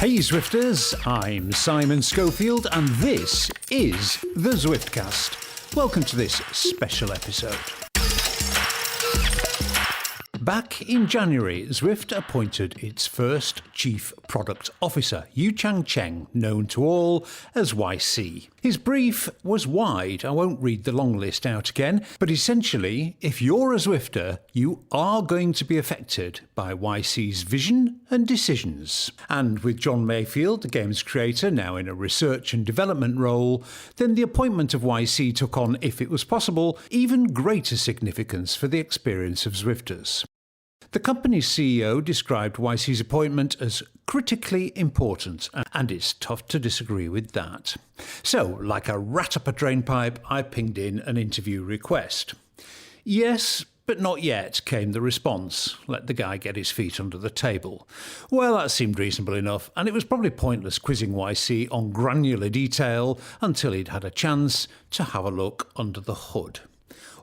Hey Zwifters, I'm Simon Schofield and this is the Zwiftcast. Welcome to this special episode. Back in January, Zwift appointed its first Chief Product Officer, YuChiang Cheng, known to all as YC. His brief was wide. I won't read the long list out again, but essentially, if you're a Zwifter, you are going to be affected by YC's vision and decisions. And with John Mayfield, the game's creator, now in a research and development role, then the appointment of YC took on, if it was possible, even greater significance for the experience of Zwifters. The company's CEO described YC's appointment as critically important, and it's tough to disagree with that. So, like a rat up a drainpipe, I pinged in an interview request. Yes, but not yet, came the response. Let the guy get his feet under the table. Well, that seemed reasonable enough, and it was probably pointless quizzing YC on granular detail until he'd had a chance to have a look under the hood.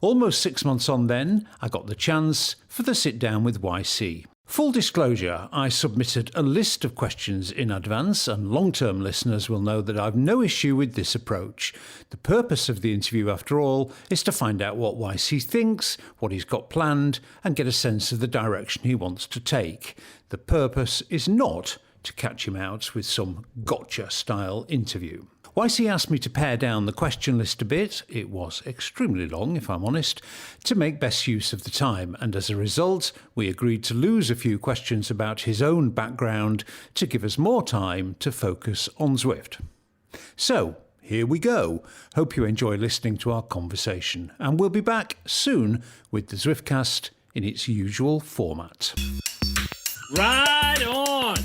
Almost 6 months on then, I got the chance for the sit-down with YC. Full disclosure, I submitted a list of questions in advance, and long-term listeners will know that I've no issue with this approach. The purpose of the interview, after all, is to find out what YC thinks, what he's got planned, and get a sense of the direction he wants to take. The purpose is not to catch him out with some gotcha-style interview. YC asked me to pare down the question list a bit, it was extremely long if I'm honest, to make best use of the time, and as a result we agreed to lose a few questions about his own background to give us more time to focus on Zwift. So, here we go. Hope you enjoy listening to our conversation, and we'll be back soon with the Zwiftcast in its usual format. Right on!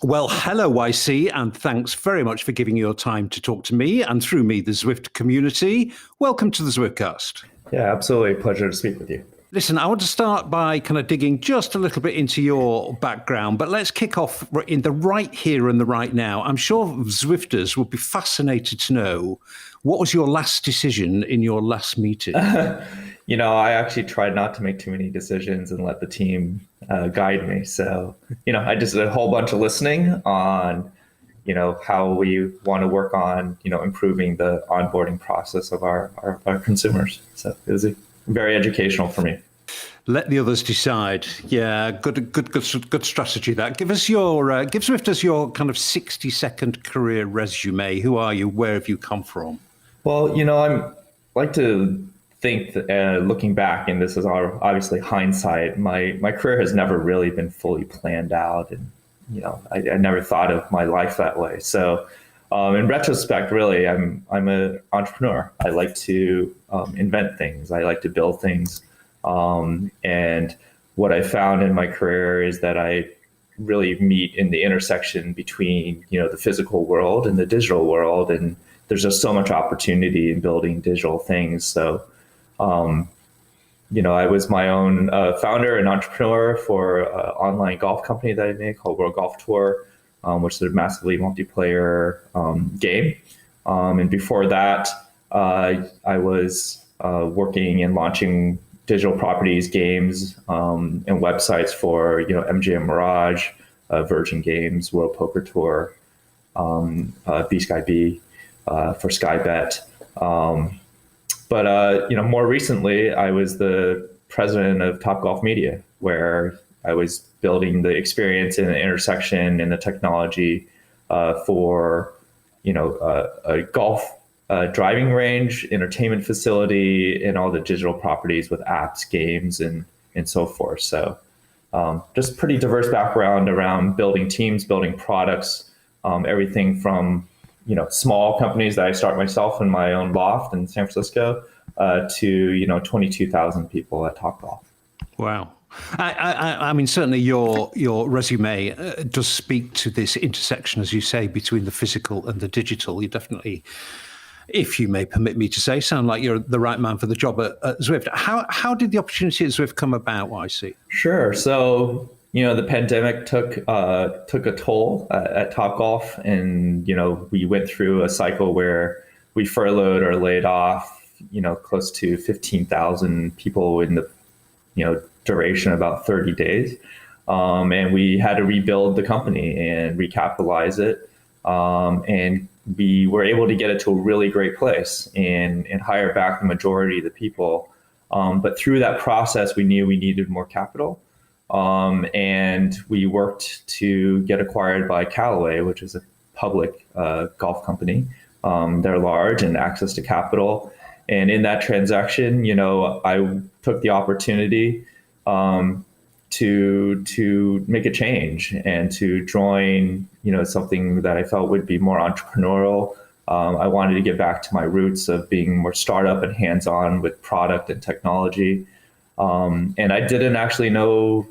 Well, hello, YC, and thanks very much for giving your time to talk to me and through me, the Zwift community. Welcome to the Zwiftcast. Yeah, absolutely. Pleasure to speak with you. Listen, I want to start by kind of digging just a little bit into your background, but let's kick off in the right here and the right now. I'm sure Zwifters would be fascinated to know, what was your last decision in your last meeting? I actually tried not to make too many decisions and let the team guide me. So, I just did a whole bunch of listening on, how we want to work on, improving the onboarding process of our consumers. So it was very educational for me. Let the others decide. Yeah, good strategy. That give Zwifters your kind of 60-second career resume. Who are you? Where have you come from? Well, I'm like to think that, looking back, and this is obviously hindsight, my career has never really been fully planned out, and I never thought of my life that way. So, in retrospect, really, I'm an entrepreneur. I like to invent things. I like to build things, and what I found in my career is that I really meet in the intersection between the physical world and the digital world, and there's just so much opportunity in building digital things. So, I was my own founder and entrepreneur for an online golf company that I made called World Golf Tour, which is a massively multiplayer game. And before that, I was working and launching digital properties, games, and websites for MGM Mirage, Virgin Games, World Poker Tour, B-Sky-B, for Skybet. But more recently, I was the president of Topgolf Media, where I was building the experience and the intersection and the technology for a golf driving range, entertainment facility, and all the digital properties with apps, games, and so forth. So just pretty diverse background around building teams, building products, everything from small companies that I start myself in my own loft in San Francisco to 22,000 people at Topgolf. Wow. I mean, certainly your resume does speak to this intersection, as you say, between the physical and the digital. You definitely, if you may permit me to say, sound like you're the right man for the job at Zwift. How did the opportunity at Zwift come about, YC? Sure. So, the pandemic took a toll at Topgolf, and we went through a cycle where we furloughed or laid off close to 15,000 people in the duration about 30 days. And we had to rebuild the company and recapitalize it. And we were able to get it to a really great place and hire back the majority of the people. But through that process, we knew we needed more capital. And we worked to get acquired by Callaway, which is a public golf company. They're large and access to capital. And in that transaction, I took the opportunity to make a change and to join, something that I felt would be more entrepreneurial. I wanted to get back to my roots of being more startup and hands-on with product and technology. And I didn't actually know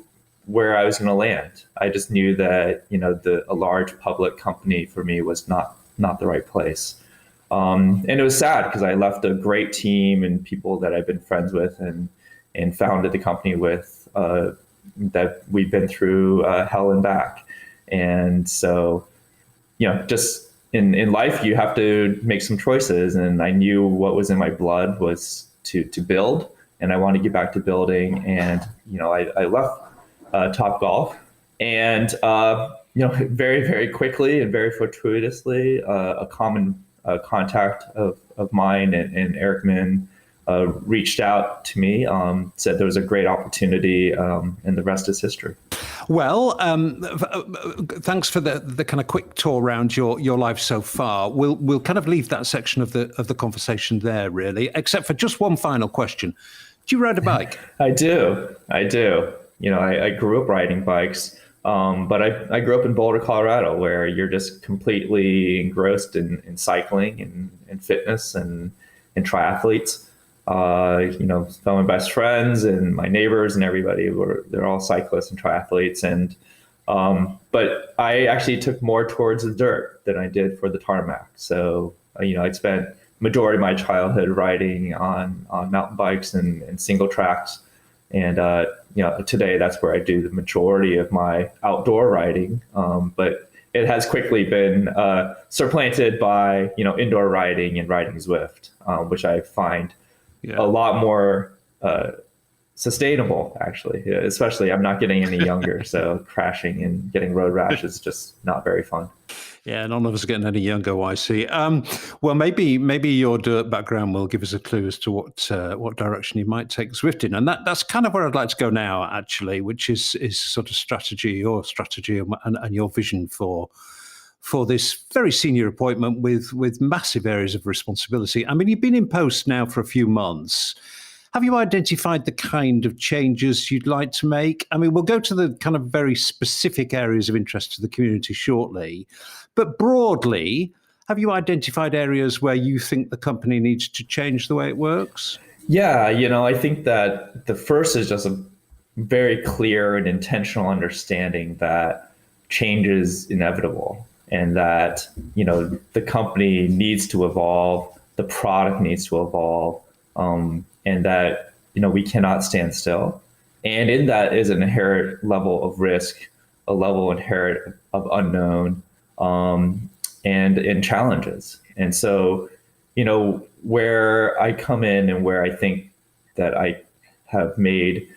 where I was going to land. I just knew that, a large public company for me was not the right place. And it was sad because I left a great team and people that I've been friends with and founded the company with, that we've been through hell and back. And so, just in life, you have to make some choices. And I knew what was in my blood was to build, and I wanted to get back to building. And, I left Top Golf, and, very, very quickly and very fortuitously, a common contact of mine and Eric Min reached out to me, said there was a great opportunity, and the rest is history. Well, thanks for the kind of quick tour around your life so far. We'll kind of leave that section of the conversation there, really, except for just one final question. Do you ride a bike? I do. I grew up riding bikes, but I grew up in Boulder, Colorado, where you're just completely engrossed in cycling and fitness and triathletes. Some of my best friends and my neighbors and everybody they're all cyclists and triathletes. And, but I actually took more towards the dirt than I did for the tarmac. So, I spent majority of my childhood riding on mountain bikes and single tracks. And, today that's where I do the majority of my outdoor riding. But it has quickly been, supplanted by, indoor riding and riding Zwift, which I find a lot more sustainable, actually. Especially, I'm not getting any younger, so crashing and getting road rash is just not very fun. Yeah, none of us are getting any younger, I see. Well, maybe your dirt background will give us a clue as to what direction you might take Zwift in, and that's kind of where I'd like to go now, actually, which is sort of your strategy and your vision for this very senior appointment with massive areas of responsibility. I mean, you've been in post now for a few months. Have you identified the kind of changes you'd like to make? I mean, we'll go to the kind of very specific areas of interest to the community shortly. But broadly, have you identified areas where you think the company needs to change the way it works? Yeah, I think that the first is just a very clear and intentional understanding that change is inevitable. And that, the company needs to evolve, the product needs to evolve, and that, we cannot stand still. And in that is an inherent level of risk, a level inherent of unknown, and challenges. And so, where I come in and where I think that I have made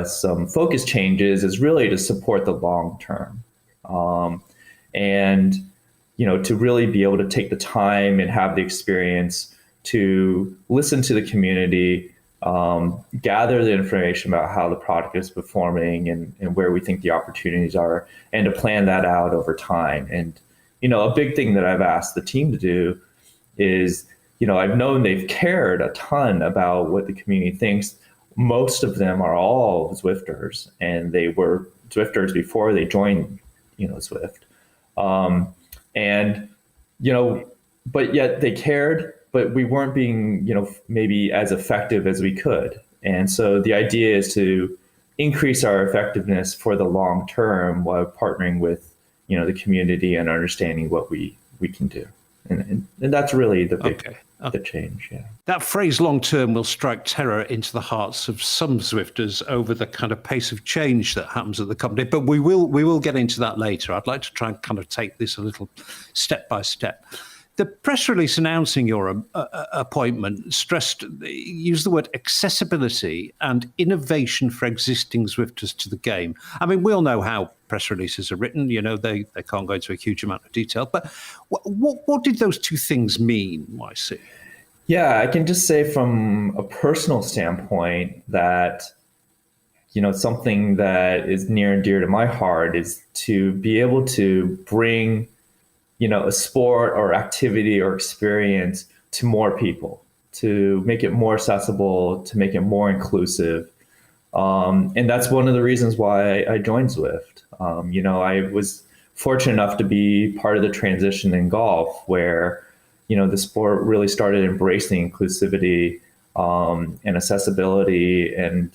some focus changes is really to support the long term. And, to really be able to take the time and have the experience to listen to the community, gather the information about how the product is performing and where we think the opportunities are, and to plan that out over time. And, a big thing that I've asked the team to do is, I've known they've cared a ton about what the community thinks. Most of them are all Zwifters, and they were Zwifters before they joined, Zwift. But yet they cared, but we weren't being, maybe as effective as we could. And so the idea is to increase our effectiveness for the long term while partnering with, the community and understanding what we can do. And that's really the big the change. Yeah. That phrase long term will strike terror into the hearts of some Zwifters over the kind of pace of change that happens at the company. But we will get into that later. I'd like to try and kind of take this a little step by step. The press release announcing your appointment used the word accessibility and innovation for existing Zwifters to the game. I mean, we all know how press releases are written. You know, they can't go into a huge amount of detail. But what did those two things mean, YC? Yeah, I can just say from a personal standpoint that, something that is near and dear to my heart is to be able to bring, a sport or activity or experience to more people, to make it more accessible, to make it more inclusive. And that's one of the reasons why I joined Zwift. I was fortunate enough to be part of the transition in golf where, the sport really started embracing inclusivity and accessibility. And,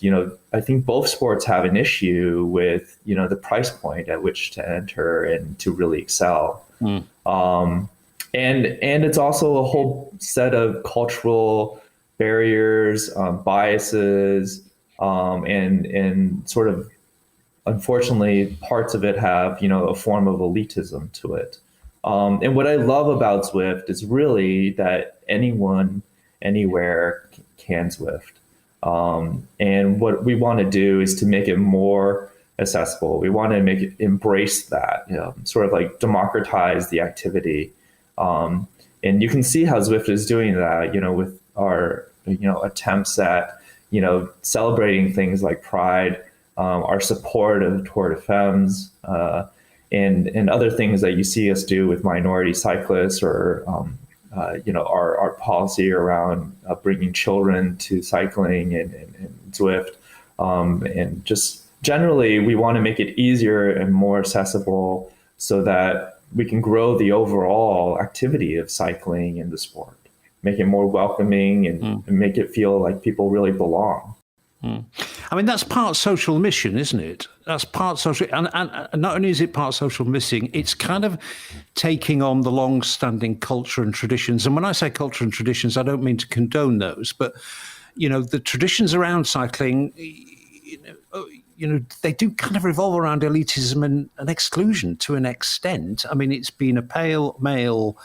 I think both sports have an issue with, the price point at which to enter and to really excel. And it's also a whole set of cultural barriers, biases, and sort of, unfortunately, parts of it have, a form of elitism to it. And what I love about Zwift is really that anyone, anywhere can Zwift. And what we want to do is to make it more accessible. We want to embrace that, sort of like democratize the activity. And you can see how Zwift is doing that, with our, attempts at, celebrating things like Pride, our support of Tour de Femmes, and other things that you see us do with minority cyclists or, our policy around bringing children to cycling and Zwift. And just generally, we want to make it easier and more accessible so that we can grow the overall activity of cycling in the sport, make it more welcoming and make it feel like people really belong. I mean, that's part social mission, isn't it? That's part social. And not only is it part social mission, it's kind of taking on the long-standing culture and traditions. And when I say culture and traditions, I don't mean to condone those, but, the traditions around cycling, they do kind of revolve around elitism and exclusion to an extent. I mean, it's been a pale male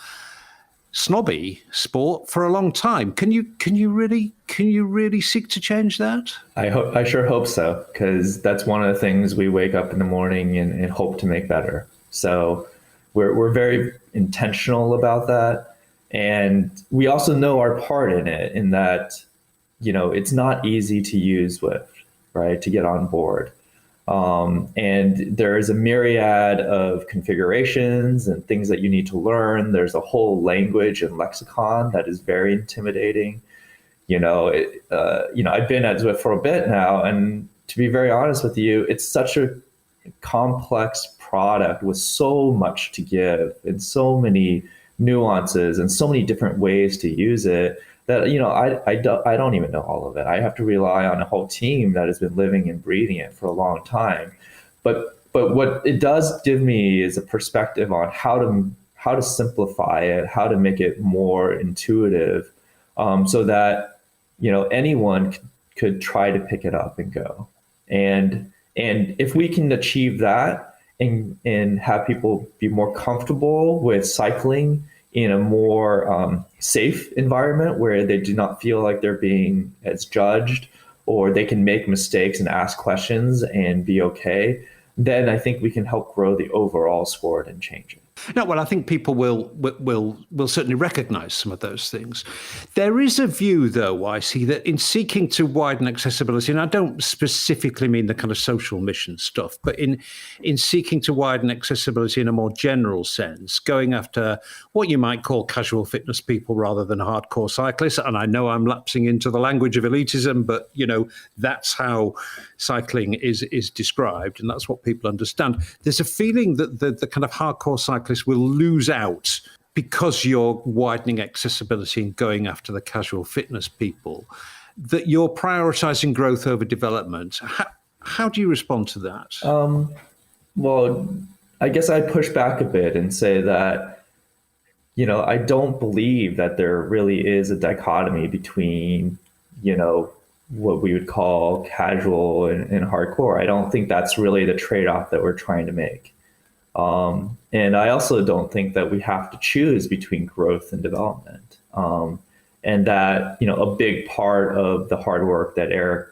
snobby sport for a long time. Can you really seek to change that? I sure hope so, because that's one of the things we wake up in the morning and hope to make better. So we're very intentional about that. And we also know our part in it, in that, it's not easy to use Zwift, right, to get on board. And there's a myriad of configurations and things that you need to learn. There's a whole language and lexicon that is very intimidating. I've been at Zwift for a bit now, and to be very honest with you, it's such a complex product with so much to give and so many nuances and so many different ways to use it that, I don't even know all of it. I have to rely on a whole team that has been living and breathing it for a long time. But what it does give me is a perspective on how to simplify it, how to make it more intuitive, so that, anyone could try to pick it up and go. And if we can achieve that and have people be more comfortable with cycling in a more safe environment where they do not feel like they're being as judged, or they can make mistakes and ask questions and be okay, then I think we can help grow the overall sport and change it. No, well, I think people will certainly recognise some of those things. There is a view, though, I see, that in seeking to widen accessibility, and I don't specifically mean the kind of social mission stuff, but in seeking to widen accessibility in a more general sense, going after what you might call casual fitness people rather than hardcore cyclists. And I know I'm lapsing into the language of elitism, but, that's how cycling is described, and that's what people understand. There's a feeling that the kind of hardcore cyclists will lose out because you're widening accessibility and going after the casual fitness people, that you're prioritizing growth over development. How do you respond to that? Well, I guess I push back a bit and say that, I don't believe that there really is a dichotomy between, what we would call casual and hardcore. I don't think that's really the trade-off that we're trying to make. And I also don't think that we have to choose between growth and development. And that, a big part of the hard work that Eric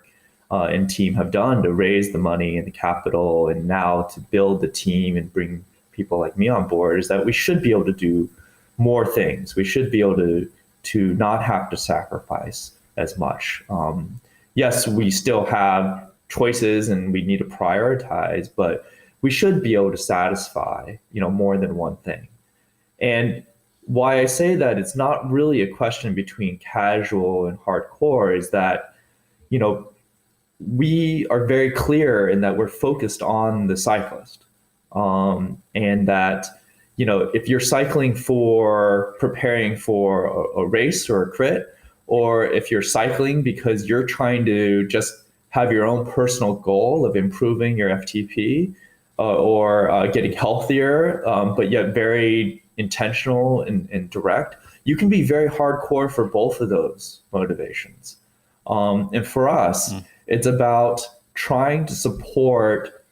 and team have done to raise the money and the capital and now to build the team and bring people like me on board is that we should be able to do more things. We should be able to not have to sacrifice as much. Yes, we still have choices and we need to prioritize, but we should be able to satisfy, more than one thing. And why I say that it's not really a question between casual and hardcore is that, we are very clear in that we're focused on the cyclist. And that, if you're cycling for preparing for a race or a crit, or if you're cycling because you're trying to just have your own personal goal of improving your FTP or getting healthier, but yet very intentional and direct, you can be very hardcore for both of those motivations. And for us, it's about trying to support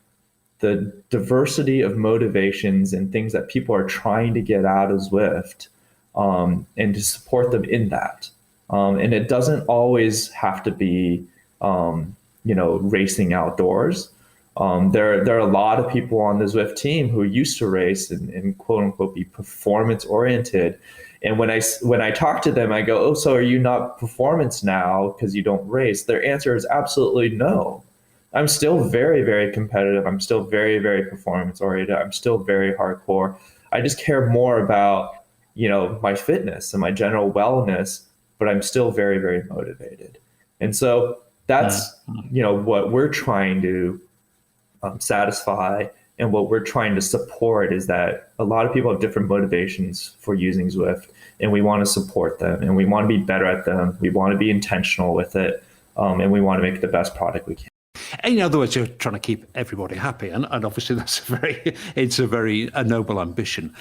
the diversity of motivations and things that people are trying to get out of Zwift, and to support them in that. And it doesn't always have to be, racing outdoors. There are a lot of people on the Zwift team who used to race and quote unquote be performance oriented. And when I talk to them, I go, "Oh, so are you not performance now because you don't race?" Their answer is absolutely no. I'm still very, very competitive. I'm still very, very performance oriented. I'm still very hardcore. I just care more about, my fitness and my general wellness, but I'm still very, very motivated. And so that's, what we're trying to satisfy, and what we're trying to support is that a lot of people have different motivations for using Zwift, and we want to support them, and we want to be better at them. We want to be intentional with it, and we want to make the best product we can. In other words, you're trying to keep everybody happy, and obviously that's a very noble ambition.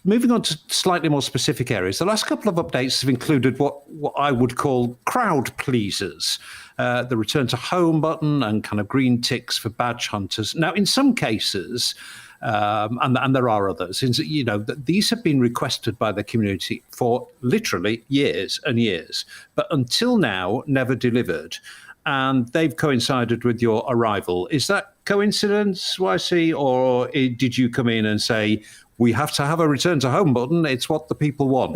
Moving on to slightly more specific areas, the last couple of updates have included what I would call crowd pleasers, the return to home button and kind of green ticks for badge hunters. Now, in some cases, and there are others, these have been requested by the community for literally years and years, but until now never delivered. And they've coincided with your arrival. Is that coincidence, YC, or did you come in and say, we have to have a return to home button, it's what the people want?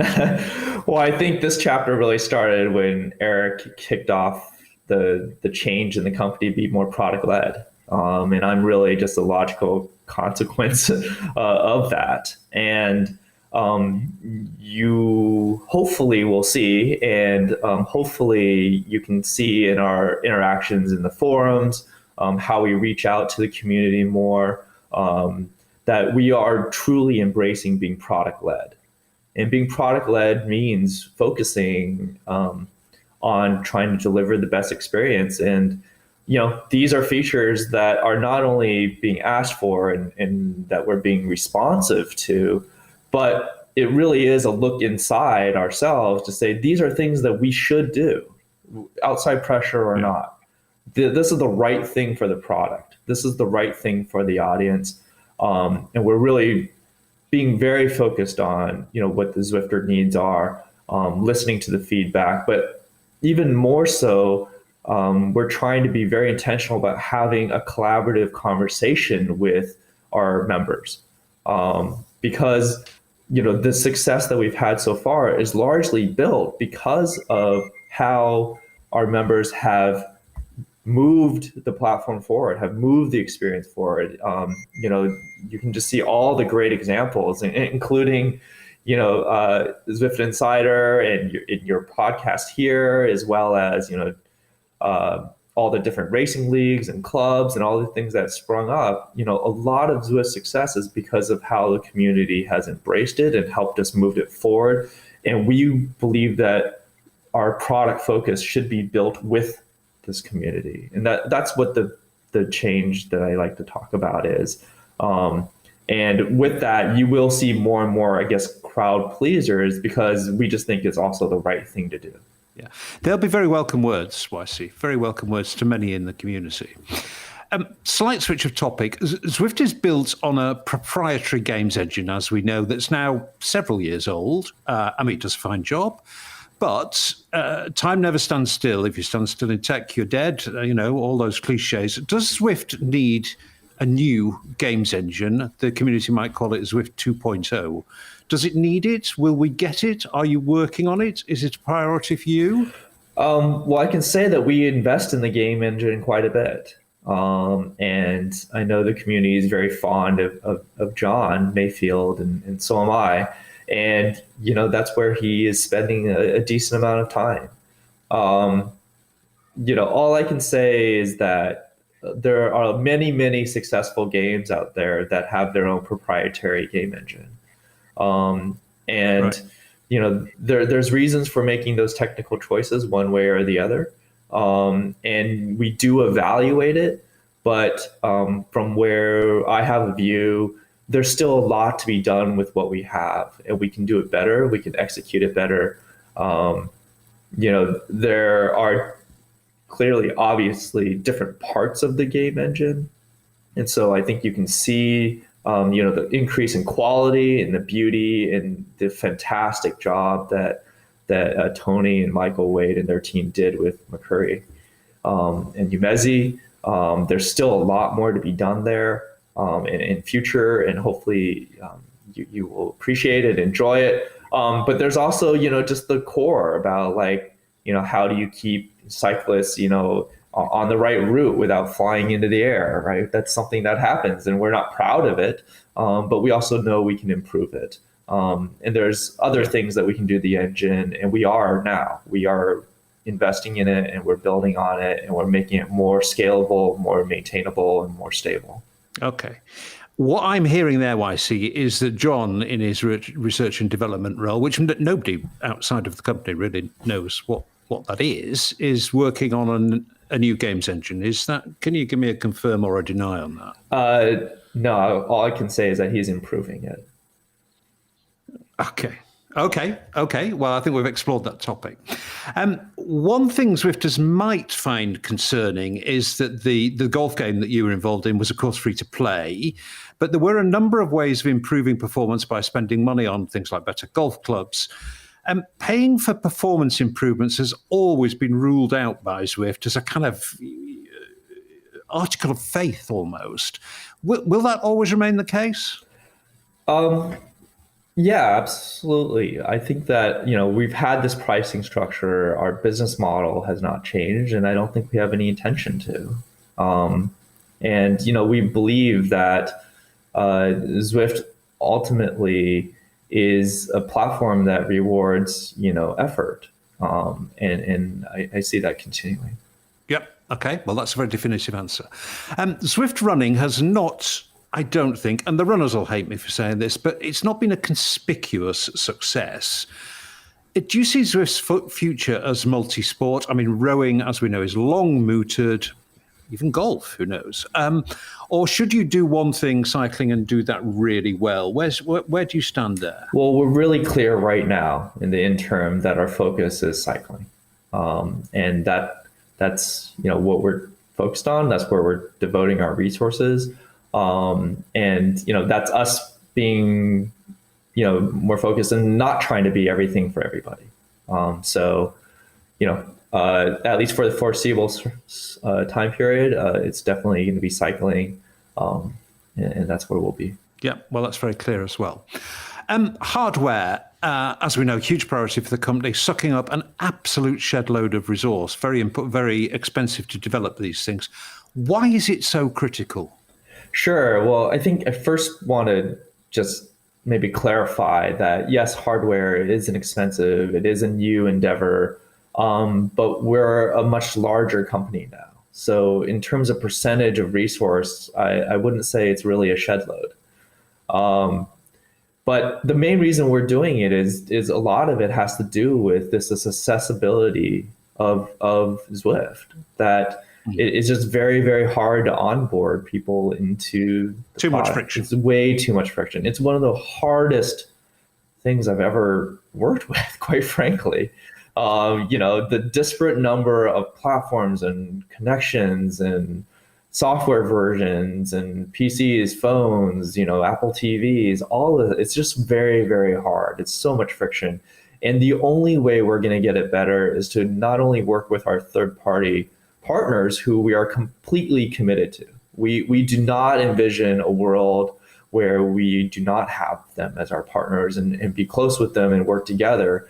Well, I think this chapter really started when Eric kicked off the change in the company to be more product-led. And I'm really just a logical consequence of that. And you hopefully will see, and hopefully you can see in our interactions in the forums, how we reach out to the community more, that we are truly embracing being product-led. And being product-led means focusing on trying to deliver the best experience. And these are features that are not only being asked for and that we're being responsive to, but it really is a look inside ourselves to say, these are things that we should do, outside pressure or not. This is the right thing for the product. This is the right thing for the audience. And we're really being very focused on, what the Zwifter needs are, listening to the feedback, but even more so, we're trying to be very intentional about having a collaborative conversation with our members, because the success that we've had so far is largely built because of how our members have moved the platform forward, have moved the experience forward. You can just see all the great examples, including Zwift Insider and your podcast here, as well as all the different racing leagues and clubs and all the things that sprung up. A lot of Zwift's success is because of how the community has embraced it and helped us move it forward. And we believe that our product focus should be built with this community. And that's what the change that I like to talk about is. And with that, you will see more and more, I guess, crowd pleasers, because we just think it's also the right thing to do. Yeah, they'll be very welcome words, YC, very welcome words to many in the community. Slight switch of topic. Zwift is built on a proprietary games engine, as we know, that's now several years old. It does a fine job. But time never stands still. If you stand still in tech, you're dead. All those cliches. Does Zwift need a new games engine? The community might call it Zwift 2.0. Does it need it? Will we get it? Are you working on it? Is it a priority for you? Well, I can say that we invest in the game engine quite a bit. And I know the community is very fond of John Mayfield, and so am I. And, that's where he is spending a decent amount of time. All I can say is that there are many, many successful games out there that have their own proprietary game engine. Right. There's reasons for making those technical choices one way or the other. And we do evaluate it, but from where I have a view, there's still a lot to be done with what we have, and we can do it better. We can execute it better. There are clearly, obviously, different parts of the game engine. And so I think you can see, the increase in quality and the beauty and the fantastic job that Tony and Michael Wade and their team did with McCurry and Umezi. There's still a lot more to be done there in future, and hopefully you will appreciate it, enjoy it. But there's also, just the core about how do you keep cyclists, on the right route without flying into the air, right? That's something that happens, and we're not proud of it, but we also know we can improve it. And there's other things that we can do the engine, and we are investing in it, and we're building on it, and we're making it more scalable, more maintainable, and more stable. Okay. What I'm hearing there, YC, is that John, in his research and development role, which nobody outside of the company really knows what that is working on a new games engine. Can you give me a confirm or a deny on that? No, all I can say is that he's improving it. Okay. Well, I think we've explored that topic. One thing Zwifters might find concerning is that the golf game that you were involved in was, of course, free to play, but there were a number of ways of improving performance by spending money on things like better golf clubs. Paying for performance improvements has always been ruled out by Zwift as a kind of article of faith almost. Will that always remain the case? Yeah, absolutely. I think that, we've had this pricing structure. Our business model has not changed, and I don't think we have any intention to. We believe that Zwift ultimately is a platform that rewards, effort. And I see that continuing. Yep. Okay. Well, that's a very definitive answer. Zwift running has not, I don't think, and the runners will hate me for saying this, but it's not been a conspicuous success. Do you see Zwift's future as multi-sport? I mean, rowing, as we know, is long mooted, even golf, who knows? Or should you do one thing, cycling, and do that really well? Where do you stand there? Well, we're really clear right now in the interim that our focus is cycling. And that's what we're focused on. That's where we're devoting our resources. That's us being, more focused and not trying to be everything for everybody. At least for the foreseeable time period, it's definitely going to be cycling, and that's where we'll be. Yeah, well, that's very clear as well. Hardware, as we know, huge priority for the company, sucking up an absolute shed load of resource, very expensive to develop these things. Why is it so critical? Sure. Well, I think I first want to just maybe clarify that, yes, hardware is expensive. It is a new endeavor. But we're a much larger company now. So in terms of percentage of resource, I wouldn't say it's really a shed load. But the main reason we're doing it is a lot of it has to do with this accessibility of Zwift, that it is just very, very hard to onboard people into too much friction. It's way too much friction. It's one of the hardest things I've ever worked with, quite frankly. The disparate number of platforms and connections and software versions and PCs, phones, Apple TVs, all of it. It's just very, very hard. It's so much friction. And the only way we're going to get it better is to not only work with our third-party partners who we are completely committed to. We do not envision a world where we do not have them as our partners and be close with them and work together.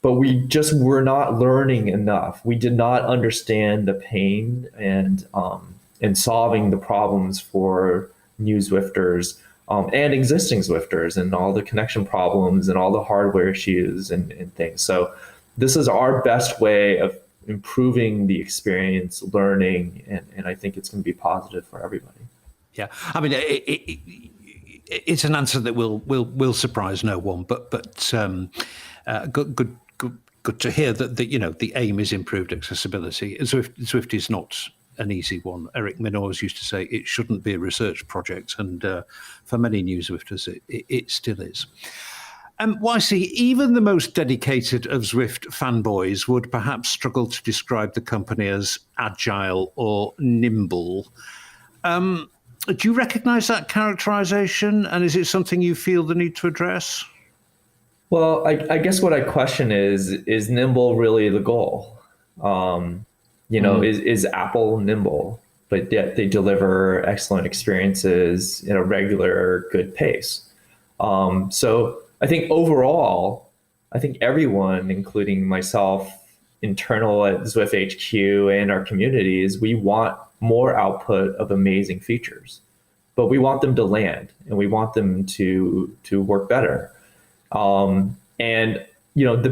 But we're not learning enough. We did not understand the pain and solving the problems for new Zwifters and existing Zwifters and all the connection problems and all the hardware issues and things. So this is our best way of improving the experience, learning, and I think it's going to be positive for everybody. Yeah, I mean, it's an answer that will surprise no one, but good to hear that the aim is improved accessibility. Zwift is not an easy one. Eric Minors used to say it shouldn't be a research project, and for many new Zwifters, it still is. YC, even the most dedicated of Zwift fanboys would perhaps struggle to describe the company as agile or nimble. Do you recognize that characterization, and is it something you feel the need to address? Well, I guess what I question is nimble really the goal? Is Apple nimble, but yet they deliver excellent experiences in a regular, good pace? So I think overall, everyone, including myself, internal at Zwift HQ and our communities, we want more output of amazing features, but we want them to land and we want them to work better. The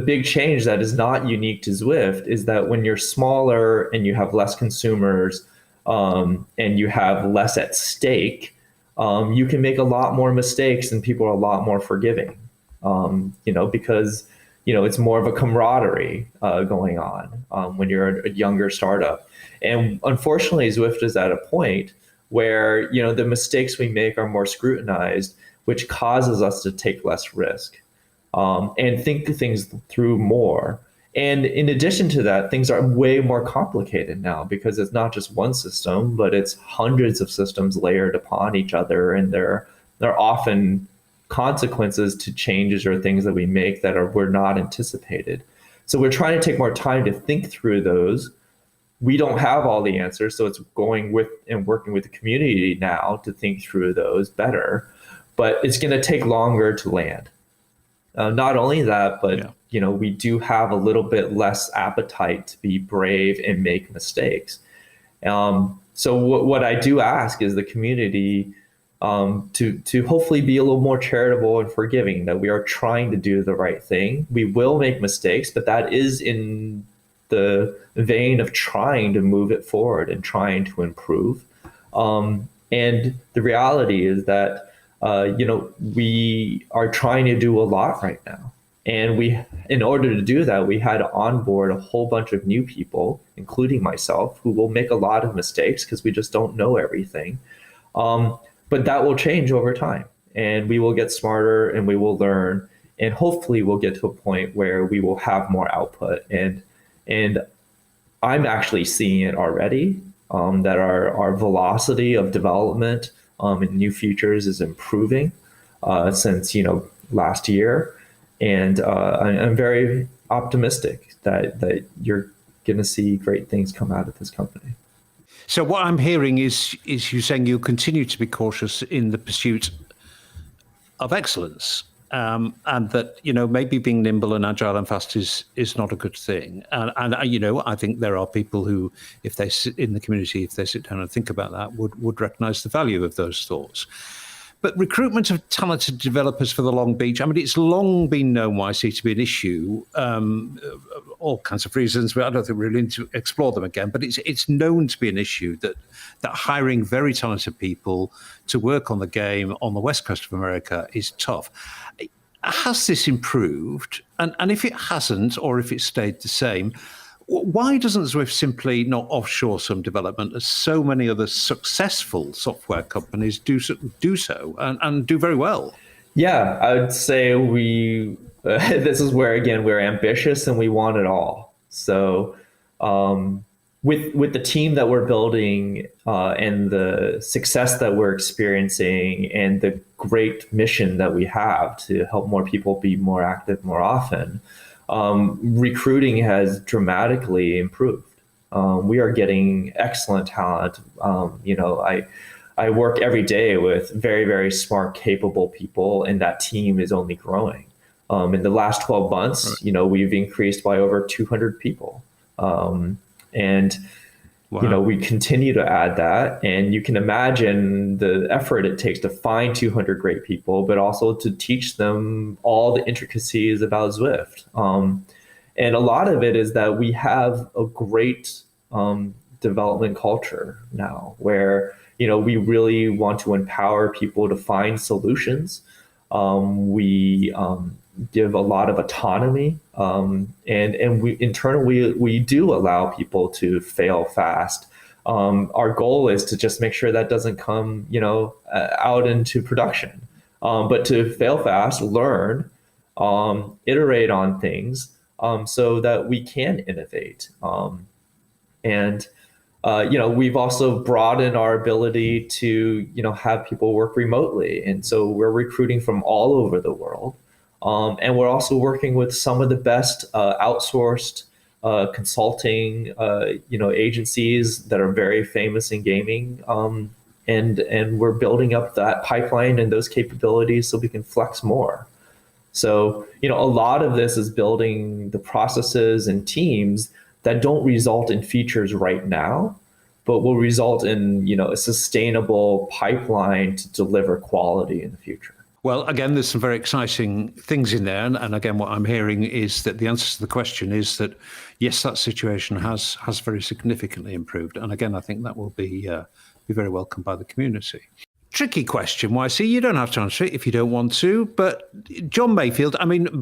big change that is not unique to Zwift is that when you're smaller and you have less consumers and you have less at stake, you can make a lot more mistakes and people are a lot more forgiving, because it's more of a camaraderie going on when you're a younger startup. And unfortunately, Zwift is at a point where the mistakes we make are more scrutinized, which causes us to take less risk. And think things through more. And in addition to that, things are way more complicated now because it's not just one system, but it's hundreds of systems layered upon each other. And there are often consequences to changes or things that we make that were not anticipated. So we're trying to take more time to think through those. We don't have all the answers, so it's going with and working with the community now to think through those better. But it's going to take longer to land. Not only that, but we do have a little bit less appetite to be brave and make mistakes. So what I do ask is the community to hopefully be a little more charitable and forgiving, that we are trying to do the right thing. We will make mistakes, but that is in the vein of trying to move it forward and trying to improve. And the reality is that we are trying to do a lot right now. And in order to do that, we had to onboard a whole bunch of new people, including myself, who will make a lot of mistakes because we just don't know everything. But that will change over time, and we will get smarter and we will learn, and hopefully we'll get to a point where we will have more output. And I'm actually seeing it already, that our velocity of development and new features is improving since last year, and I'm very optimistic that you're going to see great things come out of this company. So what I'm hearing is you saying you'll continue to be cautious in the pursuit of excellence, and that maybe being nimble and agile and fast is not a good thing. And I think there are people who, if they sit in the community, if they sit down and think about that, would recognise the value of those thoughts. But recruitment of talented developers for the Long Beach, I mean, it's long been known, YC, to be an issue, all kinds of reasons, but I don't think we really need to explore them again. But it's known to be an issue that hiring very talented people to work on the game on the west coast of America is tough. Has this improved? And if it hasn't, or if it stayed the same, why doesn't Zwift simply not offshore some development, as so many other successful software companies do so and do very well? Yeah, I would say this is where, again, we're ambitious and we want it all. So with the team that we're building and the success that we're experiencing and the great mission that we have to help more people be more active more often, recruiting has dramatically improved. We are getting excellent talent. I work every day with very, very smart, capable people, and that team is only growing. In the last 12 months, we've increased by over 200 people. And Wow. we continue to add that, and you can imagine the effort it takes to find 200 great people, but also to teach them all the intricacies about Zwift. And a lot of it is that we have a great development culture now, where we really want to empower people to find solutions. We give a lot of autonomy, and we internally we do allow people to fail fast. Our goal is to just make sure that doesn't come out into production, but to fail fast, learn, iterate on things, so that we can innovate. And we've also broadened our ability to have people work remotely, and so we're recruiting from all over the world. And we're also working with some of the best outsourced consulting, agencies that are very famous in gaming. And we're building up that pipeline and those capabilities so we can flex more. So, a lot of this is building the processes and teams that don't result in features right now, but will result in, a sustainable pipeline to deliver quality in the future. Well, again, there's some very exciting things in there. And again, what I'm hearing is that the answer to the question is that, yes, that situation has very significantly improved. And again, I think that will be very welcomed by the community. Tricky question, YC. You don't have to answer it if you don't want to. But John Mayfield,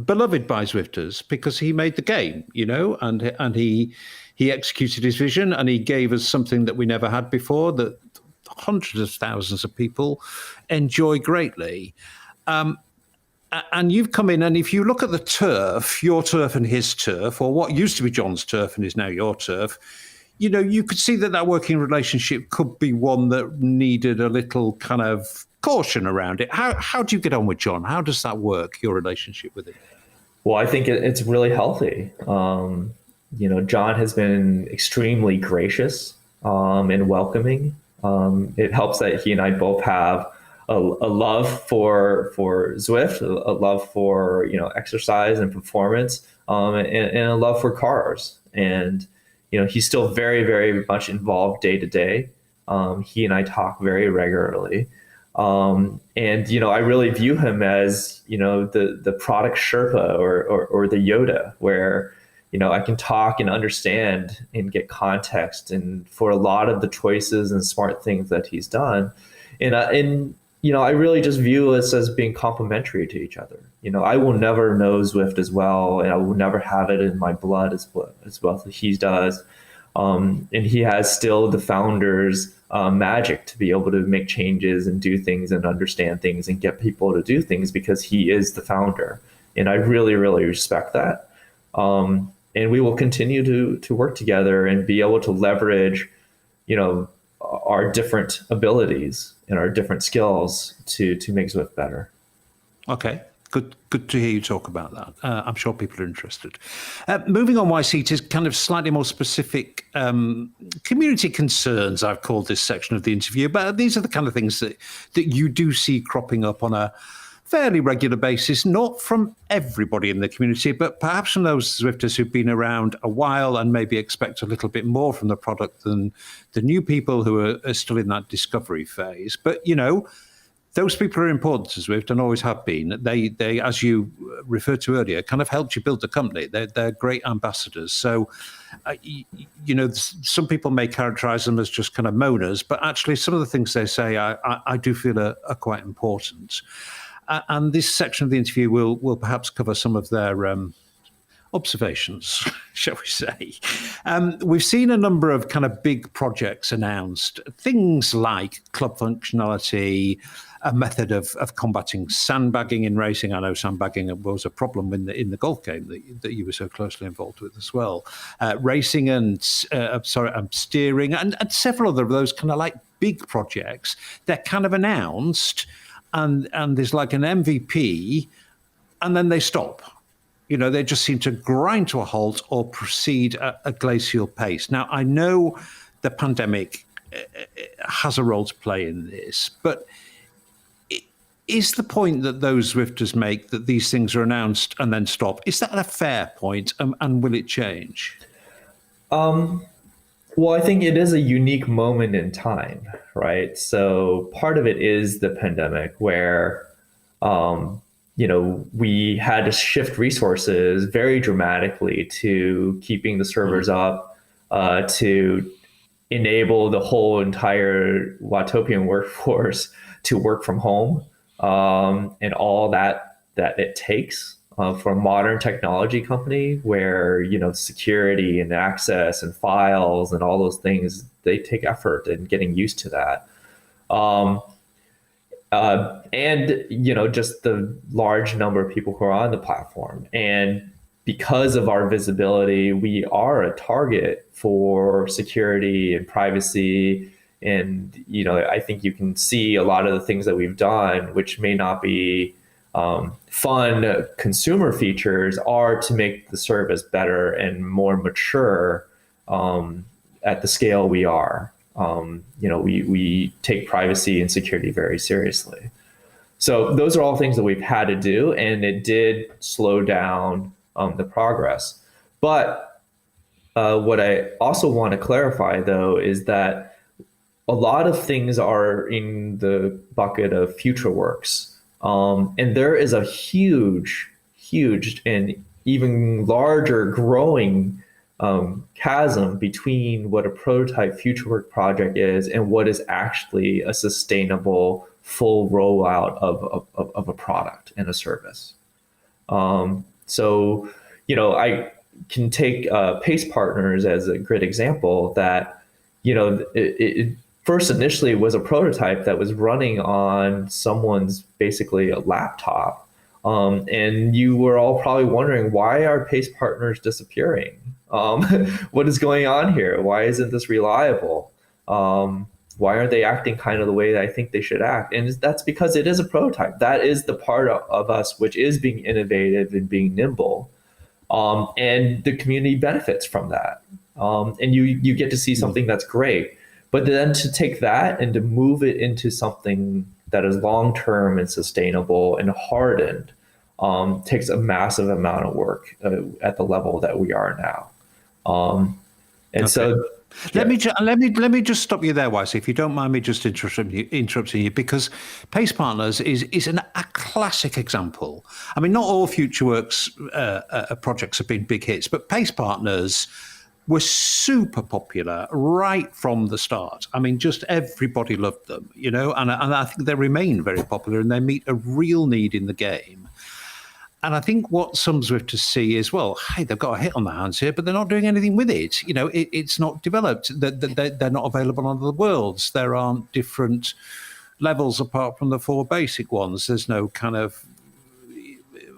beloved by Zwifters because he made the game, and he executed his vision, and he gave us something that we never had before, that hundreds of thousands of people enjoy greatly. And you've come in, and if you look at the turf, your turf and his turf, or what used to be John's turf and is now your turf, you could see that working relationship could be one that needed a little kind of caution around it. How do you get on with John? How does that work, your relationship with him? Well, I think it's really healthy. John has been extremely gracious and welcoming. It helps that he and I both have a love for Zwift, a love for exercise and performance, and a love for cars. And he's still very, very much involved day to day. He and I talk very regularly, and I really view him as the product Sherpa or the Yoda, where I can talk and understand and get context, and for a lot of the choices and smart things that he's done, and I really just view us as being complementary to each other. I will never know Zwift as well, and I will never have it in my blood as well as he does. And he has still the founder's magic to be able to make changes and do things and understand things and get people to do things because he is the founder. And I really, really respect that. And we will continue to work together and be able to leverage, our different abilities and our different skills to make Zwift better. Okay, good to hear you talk about that. I'm sure people are interested. Moving on, YC, to kind of slightly more specific community concerns, I've called this section of the interview, but these are the kind of things that you do see cropping up on a fairly regular basis, not from everybody in the community, but perhaps from those Zwifters who've been around a while and maybe expect a little bit more from the product than the new people who are still in that discovery phase. But, those people are important to Zwift and always have been. They, as you referred to earlier, kind of helped you build the company. They're great ambassadors. So, some people may characterize them as just kind of moaners, but actually some of the things they say I do feel are quite important. And this section of the interview will perhaps cover some of their observations, shall we say. We've seen a number of kind of big projects announced, things like club functionality, a method of combating sandbagging in racing. I know sandbagging was a problem in the golf game that you were so closely involved with as well. Racing and steering and several other of those kind of like big projects. They're kind of announced, and there's like an MVP, and then they stop. They just seem to grind to a halt or proceed at a glacial pace. Now, I know the pandemic has a role to play in this, but is the point that those Zwifters make that these things are announced and then stop, is that a fair point, and will it change? Well, I think it is a unique moment in time, right? So part of it is the pandemic where, we had to shift resources very dramatically to keeping the servers up, to enable the whole entire Watopian workforce to work from home, and all that it takes for a modern technology company where, security and access and files and all those things, they take effort in getting used to that. And just the large number of people who are on the platform. And because of our visibility, we are a target for security and privacy. And, I think you can see a lot of the things that we've done, which may not be fun consumer features, are to make the service better and more mature at the scale we are. We take privacy and security very seriously. So those are all things that we've had to do, and it did slow down the progress. But what I also want to clarify, though, is that a lot of things are in the bucket of future works. And there is a huge and even larger growing chasm between what a prototype future work project is and what is actually a sustainable full rollout of a product and a service. So, I can take Pace Partners as a great example that, it first initially was a prototype that was running on someone's basically a laptop. And you were all probably wondering, why are Pace Partners disappearing? What is going on here? Why isn't this reliable? Why aren't they acting kind of the way that I think they should act? And that's because it is a prototype. That is the part of us which is being innovative and being nimble. And the community benefits from that. And you get to see something that's great. But then to take that and to move it into something that is long-term and sustainable and hardened takes a massive amount of work at the level that we are now. So let me just stop you there, YC, if you don't mind me just interrupting you, because Pace Partners is a classic example. I mean, not all FutureWorks projects have been big hits, but Pace Partners were super popular right from the start. I mean, just everybody loved them, and I think they remain very popular, and they meet a real need in the game. And I think what some Zwifters see is, well, hey, they've got a hit on their hands here, but they're not doing anything with it. It's not developed. They're not available on other worlds. There aren't different levels apart from the four basic ones. There's no kind of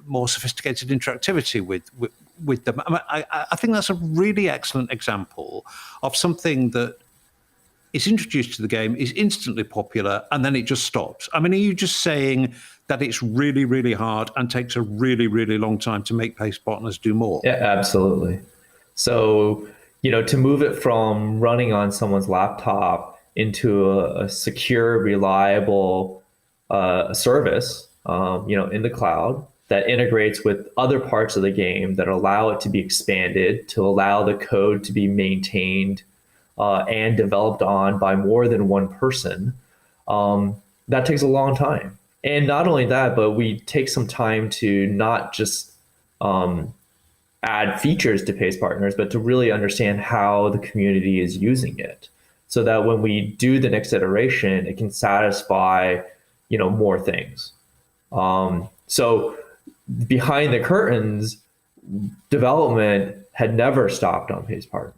more sophisticated interactivity with them. I think that's a really excellent example of something that is introduced to the game, is instantly popular, and then it just stops. I mean, are you just saying that it's really, really hard and takes a really, really long time to make Pace Partners do more? Yeah, absolutely. So, to move it from running on someone's laptop into a secure, reliable service, in the cloud that integrates with other parts of the game that allow it to be expanded, to allow the code to be maintained and developed on by more than one person, that takes a long time. And not only that, but we take some time to not just add features to Pace Partners, but to really understand how the community is using it, so that when we do the next iteration, it can satisfy, more things. So behind the curtains, development had never stopped on Pace Partners.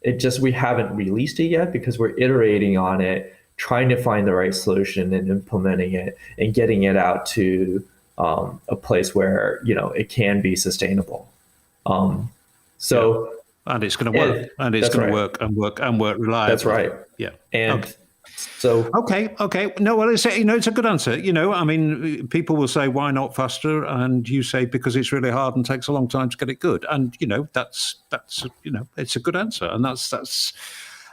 It just, we haven't released it yet because we're iterating on it trying to find the right solution and implementing it and getting it out to a place where, it can be sustainable. So, and it's going to work, and it's going to work and work reliably. That's right. Yeah. And okay. So okay. No, well, it's a good answer. I mean, people will say, "Why not faster?" And you say, "Because it's really hard and takes a long time to get it good." And that's it's a good answer. And that's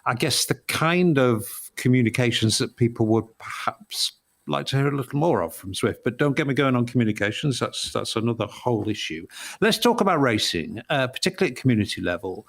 I guess the kind of communications that people would perhaps like to hear a little more of from Zwift. But don't get me going on communications. That's another whole issue. Let's talk about racing, particularly at community level.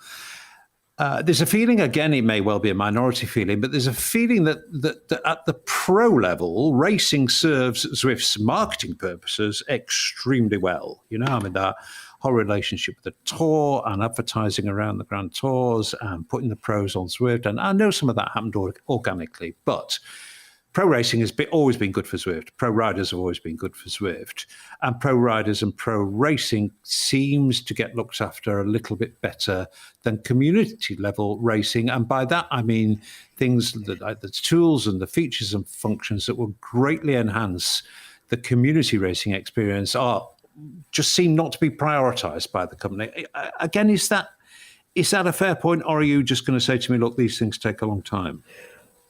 There's a feeling, again, it may well be a minority feeling, but there's a feeling that at the pro level, racing serves Zwift's marketing purposes extremely well. That whole relationship with the tour and advertising around the Grand Tours and putting the pros on Zwift. And I know some of that happened organically, but pro racing has always been good for Zwift. Pro riders have always been good for Zwift. And pro riders and pro racing seems to get looked after a little bit better than community level racing. And by that, I mean things like the tools and the features and functions that will greatly enhance the community racing experience just seem not to be prioritized by the company. Again, is that a fair point? Or are you just going to say to me, look, these things take a long time?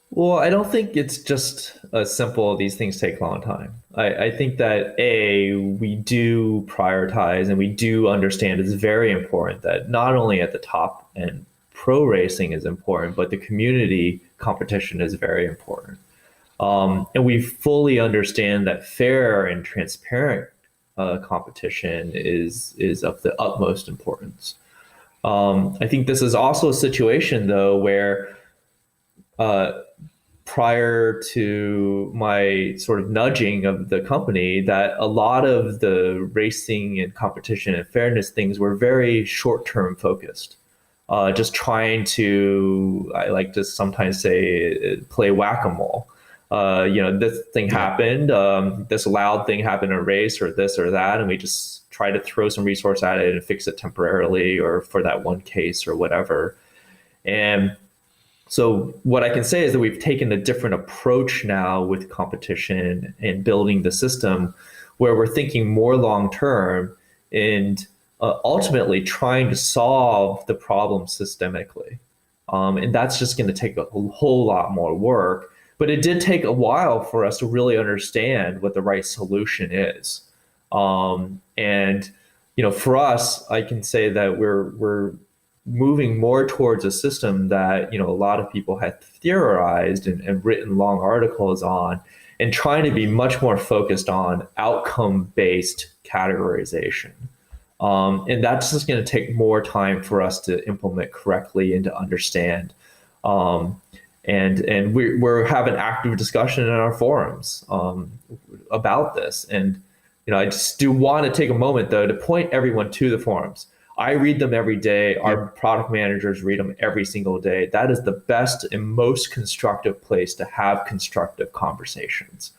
Well, I don't think it's just as simple. These things take a long time. I think that we do prioritize and we do understand it's very important that not only at the top end pro racing is important, but the community competition is very important. And we fully understand that fair and transparent competition is of the utmost importance. I think this is also a situation, though, where prior to my sort of nudging of the company, that a lot of the racing and competition and fairness things were very short-term focused. Just trying to, I like to sometimes say, play whack-a-mole. This thing happened, this loud thing happened in a race or this or that, and we just try to throw some resource at it and fix it temporarily or for that one case or whatever. And so what I can say is that we've taken a different approach now with competition and building the system where we're thinking more long-term and ultimately trying to solve the problem systemically. And that's just going to take a whole lot more work. But it did take a while for us to really understand what the right solution is. And for us, I can say that we're moving more towards a system that a lot of people had theorized and written long articles on, and trying to be much more focused on outcome-based categorization. And that's just going to take more time for us to implement correctly and to understand. And we're having active discussion in our forums about this. And I just do want to take a moment, though, to point everyone to the forums. I read them every day. Our product managers read them every single day. That is the best and most constructive place to have constructive conversations.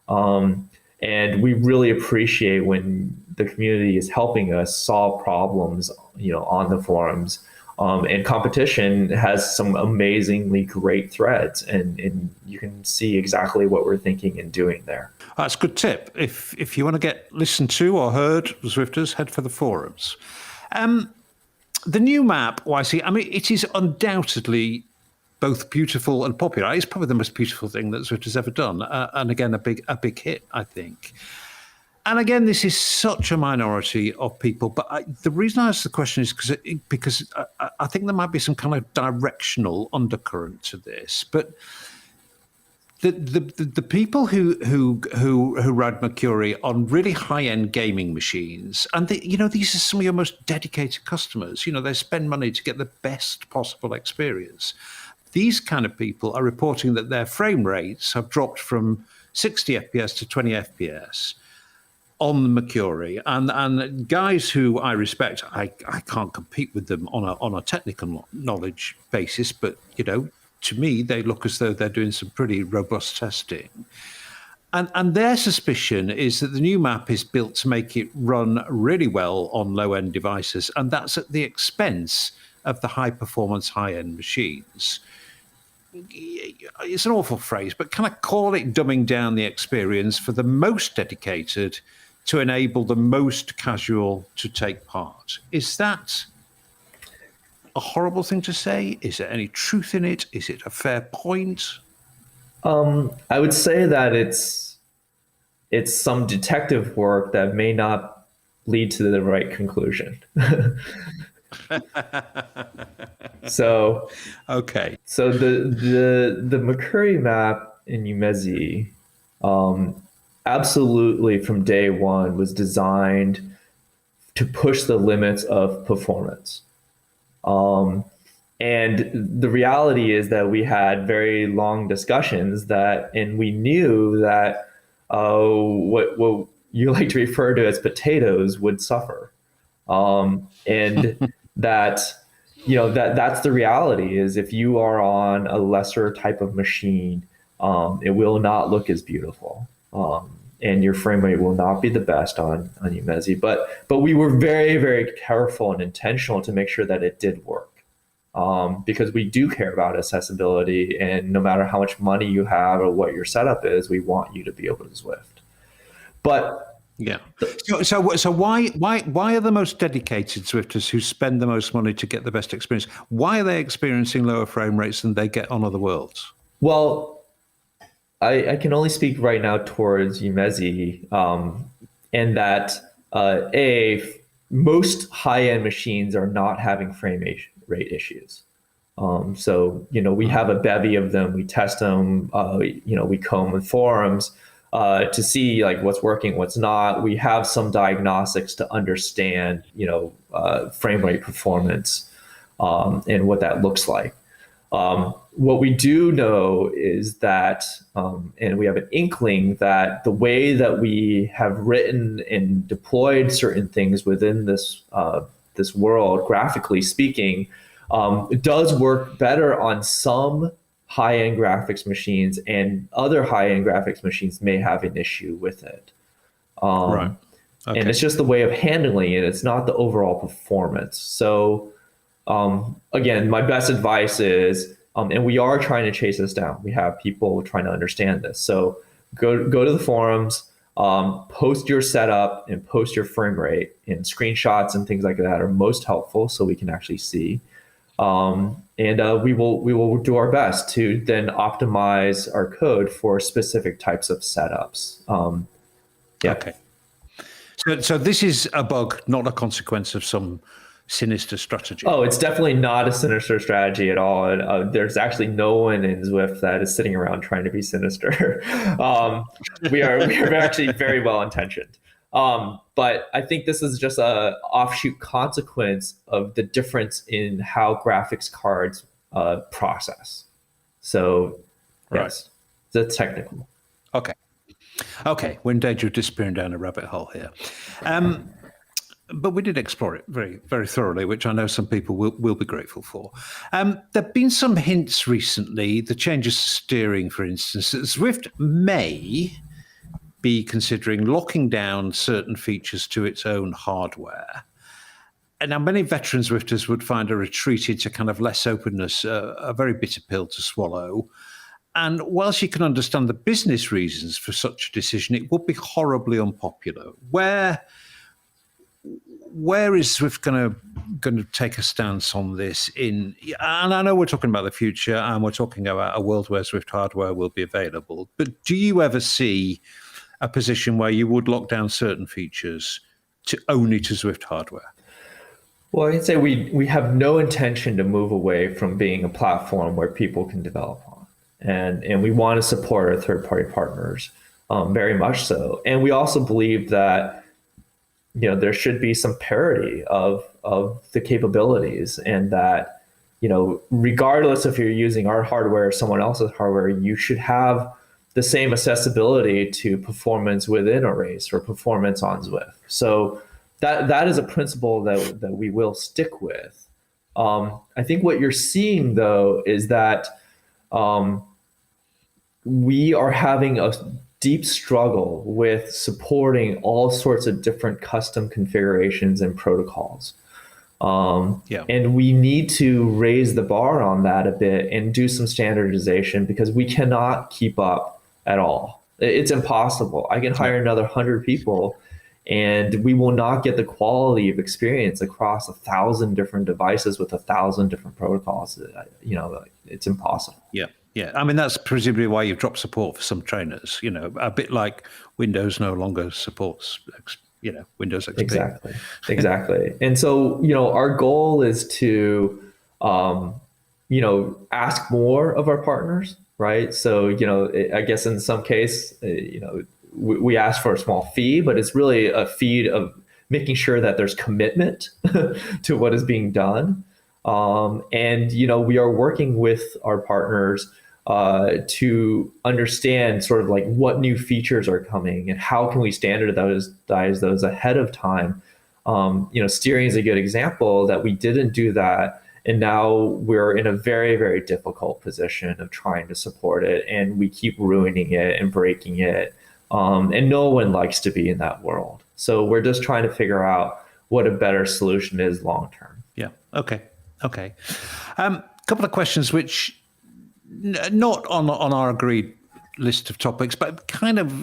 And we really appreciate when the community is helping us solve problems, on the forums. And competition has some amazingly great threads, and you can see exactly what we're thinking and doing there. That's a good tip. If you want to get listened to or heard, Zwifters, head for the forums. The new map, YC, I mean, it is undoubtedly both beautiful and popular. It's probably the most beautiful thing that Zwift has ever done. And again, a big hit, I think. And again, this is such a minority of people. But the reason I ask the question is because I think there might be some kind of directional undercurrent to this. But the people who ride Mercury on really high-end gaming machines, and these are some of your most dedicated customers. They spend money to get the best possible experience. These kind of people are reporting that their frame rates have dropped from 60 FPS to 20 FPS on the Mercury, and guys who I respect, I can't compete with them on a technical knowledge basis, but to me, they look as though they're doing some pretty robust testing. And their suspicion is that the new map is built to make it run really well on low-end devices, and that's at the expense of the high-performance, high-end machines. it's an awful phrase, but can I call it dumbing down the experience for the most dedicated to enable the most casual to take part? Is that a horrible thing to say? Is there any truth in it? Is it a fair point? I would say that it's some detective work that may not lead to the right conclusion. So okay. So the Mercury map in Umezi, absolutely from day one was designed to push the limits of performance. And the reality is that we had very long discussions and we knew that what you like to refer to as potatoes would suffer. And that's the reality is if you are on a lesser type of machine, it will not look as beautiful. And your frame rate will not be the best on Umezi. But we were very, very careful and intentional to make sure that it did work. Because we do care about accessibility, and no matter how much money you have or what your setup is, we want you to be able to Zwift. But yeah, so why are the most dedicated Zwifters who spend the most money to get the best experience? Why are they experiencing lower frame rates than they get on other worlds? Well, I can only speak right now towards Umezi, and that most high-end machines are not having frame rate issues. So we have a bevy of them. We test them. We comb with forums to see like what's working, what's not. We have some diagnostics to understand frame rate performance and what that looks like. What we do know is that, and we have an inkling that the way that we have written and deployed certain things within this world, graphically speaking, it does work better on some high-end graphics machines, and other high-end graphics machines may have an issue with it. Right. Okay. And it's just the way of handling it. It's not the overall performance. So again, my best advice is, and we are trying to chase this down. We have people trying to understand this. So go to the forums, post your setup and post your frame rate, and screenshots and things like that are most helpful so we can actually see. And we will do our best to then optimize our code for specific types of setups. Yeah. Okay. So this is a bug, not a consequence of some sinister strategy. Oh, it's definitely not a sinister strategy at all. And there's actually no one in Zwift that is sitting around trying to be sinister. We are actually very well intentioned. But I think this is just a offshoot consequence of the difference in how graphics cards process. So yes, that's technical. Okay, we're in danger of disappearing down a rabbit hole here. But we did explore it very, very thoroughly, which I know some people will be grateful for. There have been some hints recently, the changes to steering, for instance, that Zwift may be considering locking down certain features to its own hardware. And now many veteran Zwifters would find a retreat into kind of less openness a very bitter pill to swallow. And whilst you can understand the business reasons for such a decision, it would be horribly unpopular. Where is Zwift going to take a stance on this? And I know we're talking about the future, and we're talking about a world where Zwift hardware will be available. But do you ever see a position where you would lock down certain features only to Zwift hardware? Well, I can say we have no intention to move away from being a platform where people can develop on, and we want to support our third-party partners very much so. And we also believe that there should be some parity of the capabilities, and that regardless if you're using our hardware or someone else's hardware, you should have the same accessibility to performance within a race or performance on Zwift. So that is a principle that we will stick with. I think what you're seeing though is that we are having a deep struggle with supporting all sorts of different custom configurations and protocols. And we need to raise the bar on that a bit and do some standardization because we cannot keep up at all. It's impossible. I can hire another 100 people and we will not get the quality of experience across 1,000 different devices with 1,000 different protocols. It's impossible. Yeah. Yeah. I mean, that's presumably why you've dropped support for some trainers, a bit like Windows no longer supports, Windows XP. Exactly. And so, our goal is to, ask more of our partners, right? So, I guess in some case, we ask for a small fee, but it's really a fee of making sure that there's commitment to what is being done. And we are working with our partners to understand sort of like what new features are coming and how can we standardize those ahead of time. Steering is a good example that we didn't do that. And now we're in a very, very difficult position of trying to support it. And we keep ruining it and breaking it. And no one likes to be in that world. So we're just trying to figure out what a better solution is long term. Yeah. Okay. Couple of questions which not on our agreed list of topics, but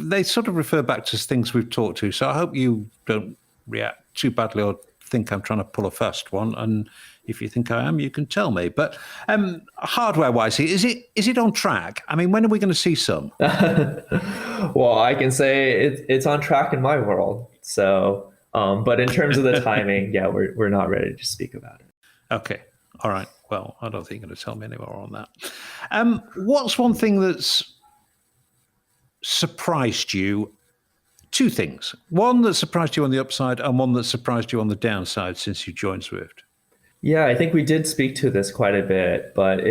they sort of refer back to things we've talked to. So I hope you don't react too badly or think I'm trying to pull a fast one. And if you think I am, you can tell me. But hardware-wise, is it on track? I mean, when are we going to see some? Well, I can say it's on track in my world. So, but in terms of the timing, yeah, we're not ready to speak about it. Okay. All right. Well, I don't think you're going to tell me any more on that. What's one thing that's surprised you? Two things. One that surprised you on the upside and one that surprised you on the downside since you joined Zwift. Yeah, I think we did speak to this quite a bit, but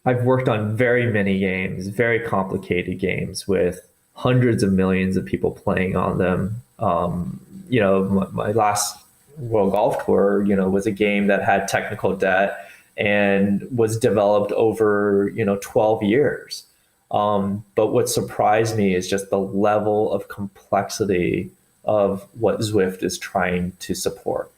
I've worked on very many games, very complicated games with hundreds of millions of people playing on them. My last World Golf Tour, was a game that had technical debt and was developed over, 12 years. But what surprised me is just the level of complexity of what Zwift is trying to support.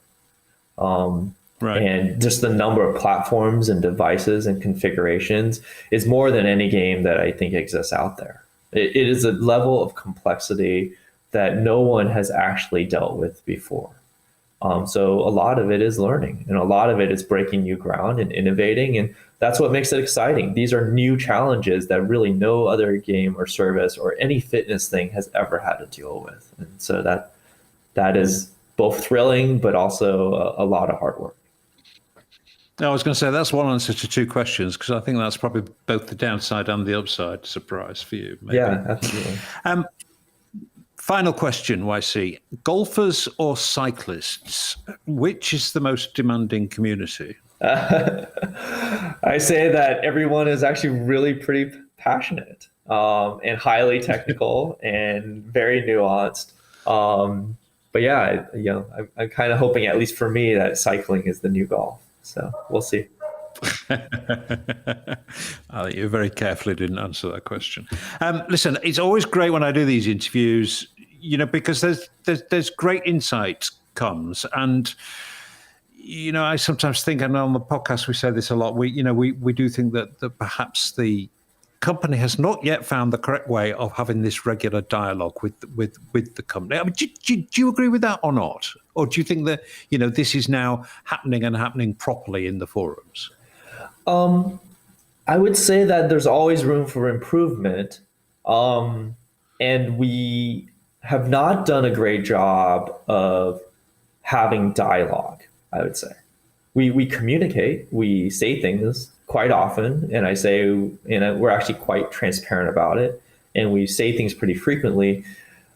Right. And just the number of platforms and devices and configurations is more than any game that I think exists out there. It is a level of complexity that no one has actually dealt with before. So a lot of it is learning and a lot of it is breaking new ground and innovating. And that's what makes it exciting. These are new challenges that really no other game or service or any fitness thing has ever had to deal with. And so that is both thrilling, but also a lot of hard work. I was going to say that's one answer to two questions because I think that's probably both the downside and the upside surprise for you. Maybe. Yeah, absolutely. Final question, YC. Golfers or cyclists? Which is the most demanding community? I say that everyone is actually really pretty passionate and highly technical and very nuanced. But yeah, I'm kind of hoping, at least for me, that cycling is the new golf. So we'll see. You very carefully didn't answer that question. Listen, it's always great when I do these interviews, because there's great insight comes. And, I sometimes think, and on the podcast we say this a lot, we do think that perhaps the company has not yet found the correct way of having this regular dialogue with the company. I mean, do you agree with that or not? Or do you think that, this is now happening properly in the forums? I would say that there's always room for improvement. And we have not done a great job of having dialogue, I would say. We communicate, we say things quite often, and we're actually quite transparent about it, and we say things pretty frequently.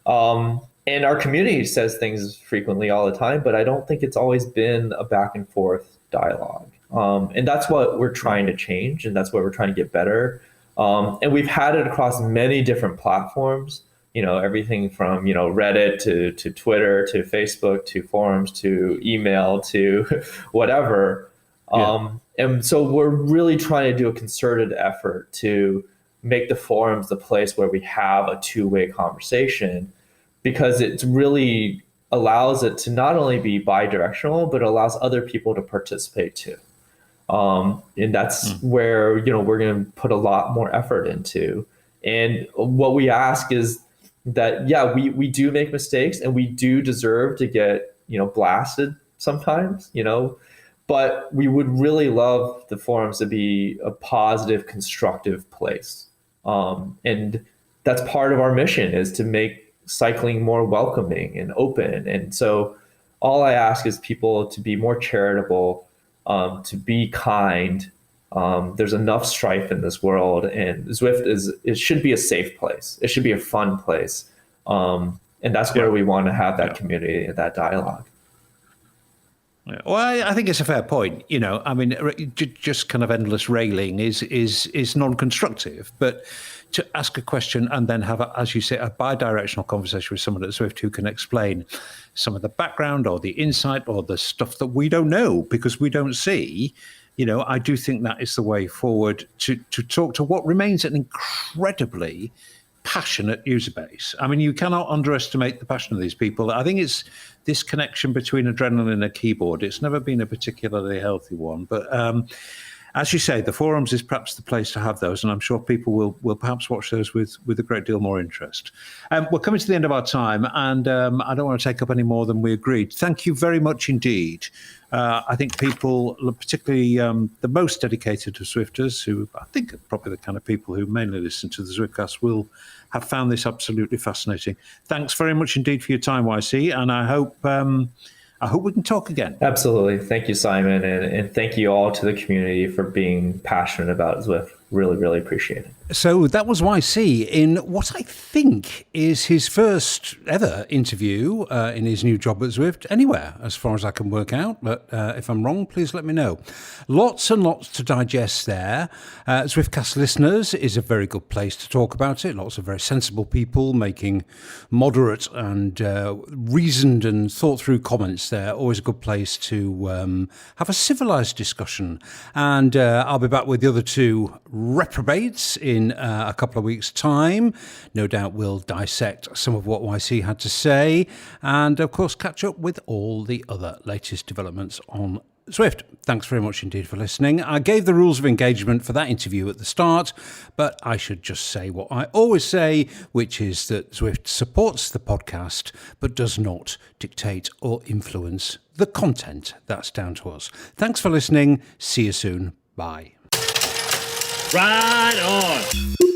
And our community says things frequently all the time, but I don't think it's always been a back and forth dialogue. And that's what we're trying to change, and that's what we're trying to get better. And we've had it across many different platforms, everything from, Reddit to Twitter, to Facebook, to forums, to email, to whatever. Yeah. And so we're really trying to do a concerted effort to make the forums the place where we have a two-way conversation, because it's really allows it to not only be bi-directional, but allows other people to participate too. And that's where, we're going to put a lot more effort into. And what we ask is that, we do make mistakes and we do deserve to get, blasted sometimes, but we would really love the forums to be a positive, constructive place. And that's part of our mission, is to make cycling more welcoming and open. And so all I ask is people to be more charitable, to be kind. There's enough strife in this world, and Zwift it should be a safe place. It should be a fun place. And that's where we want to have that community and that dialogue. Yeah. Well, I think it's a fair point. Just kind of endless railing is non-constructive. But to ask a question and then have, as you say, a bi-directional conversation with someone at Zwift who can explain some of the background or the insight or the stuff that we don't know because we don't see, I do think that is the way forward to talk to what remains an incredibly passionate user base. You cannot underestimate the passion of these people. I think it's this connection between adrenaline and a keyboard. It's never been a particularly healthy one. But as you say, the forums is perhaps the place to have those, and I'm sure people will perhaps watch those with a great deal more interest. We're coming to the end of our time, and I don't want to take up any more than we agreed. Thank you very much indeed. I think people, particularly the most dedicated to Zwifters, who I think are probably the kind of people who mainly listen to the Zwiftcast, will have found this absolutely fascinating. Thanks very much indeed for your time, YC, and I hope we can talk again. Absolutely. Thank you, Simon, and thank you all to the community for being passionate about Zwift. Really, really appreciate it. So that was YC in what I think is his first ever interview in his new job at Zwift, anywhere, as far as I can work out. But if I'm wrong, please let me know. Lots and lots to digest there. Zwiftcast listeners is a very good place to talk about it. Lots of very sensible people making moderate and reasoned and thought through comments there. Always a good place to have a civilized discussion. And I'll be back with the other two reprobates in a couple of weeks' time. No doubt we'll dissect some of what YC had to say and, of course, catch up with all the other latest developments on Zwift. Thanks very much indeed for listening. I gave the rules of engagement for that interview at the start, but I should just say what I always say, which is that Zwift supports the podcast, but does not dictate or influence the content. That's down to us. Thanks for listening. See you soon. Bye. Right on.